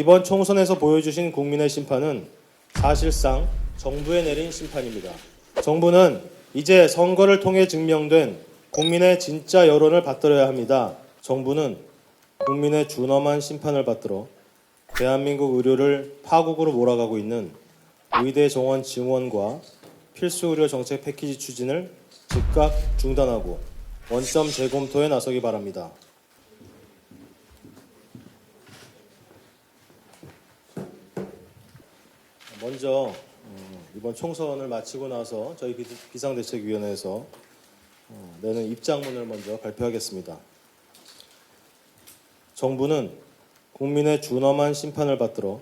이번 총선에서 보여주신 국민의 심판은 사실상 정부에 내린 심판입니다. 정부는 이제 선거를 통해 증명된 국민의 진짜 여론을 받들어야 합니다. 정부는 국민의 준엄한 심판을 받들어 대한민국 의료를 파국으로 몰아가고 있는 의대 정원 증원과 필수 의료 정책 패키지 추진을 즉각 중단하고 원점 재검토에 나서기 바랍니다. 먼저 이번 총선을 마치고 나서 저희 비상대책위원회에서 내는 입장문을 먼저 발표하겠습니다. 정부는 국민의 준엄한 심판을 받들어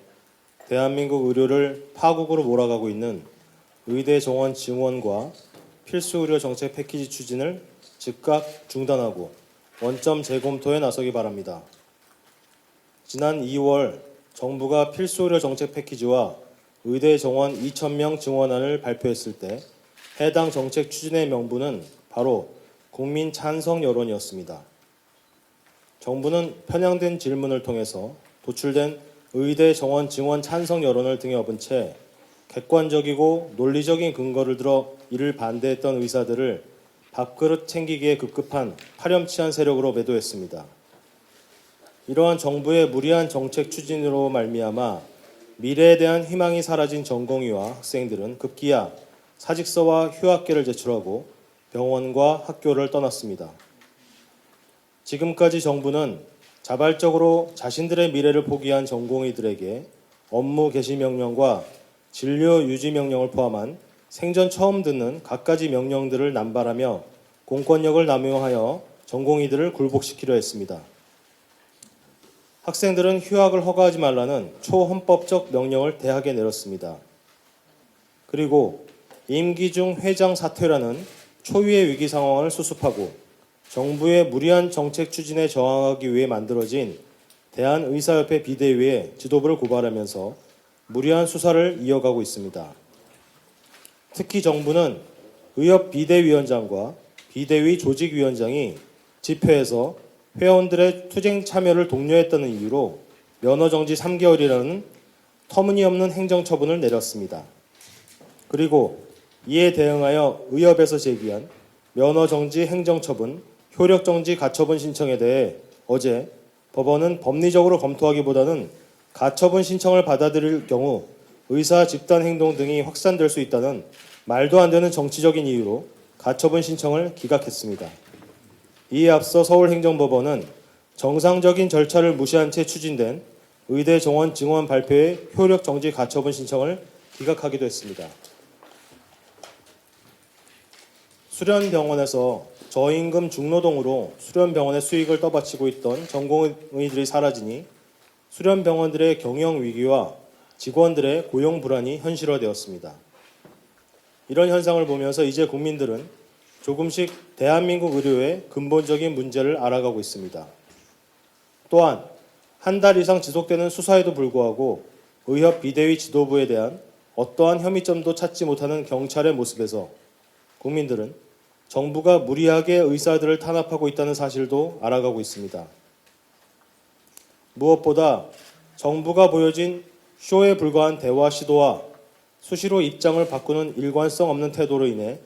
대한민국 의료를 파국으로 몰아가고 있는 의대 정원 증원과 필수 의료 정책 패키지 추진을 즉각 중단하고 원점 재검토에 나서기 바랍니다. 지난 2월 정부가 필수 의료 정책 패키지와 의대 정원 2,000명 증원안을 발표했을 때 해당 정책 추진의 명분은 바로 국민 찬성 여론이었습니다. 정부는 편향된 질문을 통해서 도출된 의대 정원 증원 찬성 여론을 등에 업은 채 객관적이고 논리적인 근거를 들어 이를 반대했던 의사들을 밥그릇 챙기기에 급급한 파렴치한 세력으로 매도했습니다. 이러한 정부의 무리한 정책 추진으로 말미암아 미래에 대한 희망이 사라진 전공의와 학생들은 급기야 사직서와 휴학계를 제출하고 병원과 학교를 떠났습니다. 지금까지 정부는 자발적으로 자신들의 미래를 포기한 전공의들에게 업무 개시 명령과 진료 유지 명령을 포함한 생전 처음 듣는 갖가지 명령들을 남발하며 공권력을 남용하여 전공의들을 굴복시키려 했습니다. 학생들은 휴학을 허가하지 말라는 초헌법적 명령을 대학에 내렸습니다. 그리고 임기 중 회장 사퇴라는 초유의 위기 상황을 수습하고 정부의 무리한 정책 추진에 저항하기 위해 만들어진 대한의사협회 비대위에 지도부를 고발하면서 무리한 수사를 이어가고 있습니다. 특히 정부는 의협 비대위원장과 비대위 조직위원장이 집회에서 회원들의 투쟁 참여를 독려했다는 이유로 면허정지 3개월이라는 터무니없는 행정처분을 내렸습니다. 그리고 이에 대응하여 의협에서 제기한 면허정지 행정처분, 효력정지 가처분 신청에 대해 어제 법원은 법리적으로 검토하기보다는 가처분 신청을 받아들일 경우 의사 집단 행동 등이 확산될 수 있다는 말도 안 되는 정치적인 이유로 가처분 신청을 기각했습니다. 이에 앞서 서울행정법원은 정상적인 절차를 무시한 채 추진된 의대 정원 증원 발표의 효력정지 가처분 신청을 기각하기도 했습니다. 수련병원에서 저임금 중노동으로 수련병원의 수익을 떠받치고 있던 전공의들이 사라지니 수련병원들의 경영 위기와 직원들의 고용 불안이 현실화되었습니다. 이런 현상을 보면서 이제 국민들은 조금씩 대한민국 의료의 근본적인 문제를 알아가고 있습니다. 또한 한 달 이상 지속되는 수사에도 불구하고 의협 비대위 지도부에 대한 어떠한 혐의점도 찾지 못하는 경찰의 모습에서 국민들은 정부가 무리하게 의사들을 탄압하고 있다는 사실도 알아가고 있습니다. 무엇보다 정부가 보여진 쇼에 불과한 대화 시도와 수시로 입장을 바꾸는 일관성 없는 태도로 인해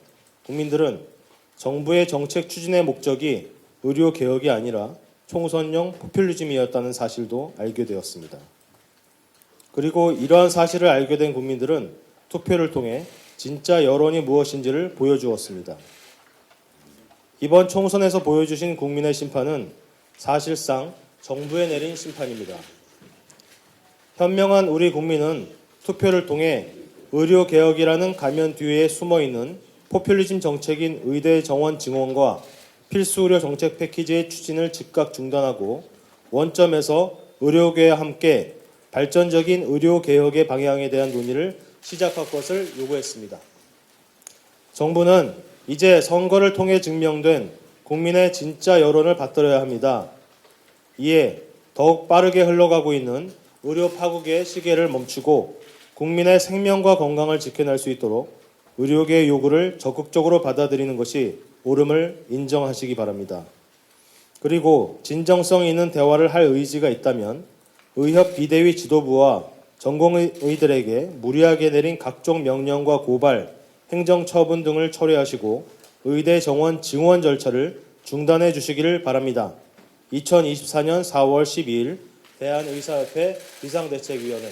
국민들은 정부의 정책 추진의 목적이 의료개혁이 아니라 총선용 포퓰리즘이었다는 사실도 알게 되었습니다. 그리고 이러한 사실을 알게 된 국민들은 투표를 통해 진짜 여론이 무엇인지를 보여주었습니다. 이번 총선에서 보여주신 국민의 심판은 사실상 정부에 내린 심판입니다. 현명한 우리 국민은 투표를 통해 의료개혁이라는 가면 뒤에 숨어있는 포퓰리즘 정책인 의대 정원 증원과 필수 의료 정책 패키지의 추진을 즉각 중단하고 원점에서 의료계와 함께 발전적인 의료개혁의 방향에 대한 논의를 시작할 것을 요구했습니다. 정부는 이제 선거를 통해 증명된 국민의 진짜 여론을 받들어야 합니다. 이에 더욱 빠르게 흘러가고 있는 의료 파국의 시계를 멈추고 국민의 생명과 건강을 지켜낼 수 있도록 의료계의 요구를 적극적으로 받아들이는 것이 옳음을 인정하시기 바랍니다. 그리고 진정성 있는 대화를 할 의지가 있다면 의협 비대위 지도부와 전공의들에게 무리하게 내린 각종 명령과 고발, 행정처분 등을 철회하시고 의대 정원 증원 절차를 중단해 주시기를 바랍니다. 2024년 4월 12일 대한의사협회 비상대책위원회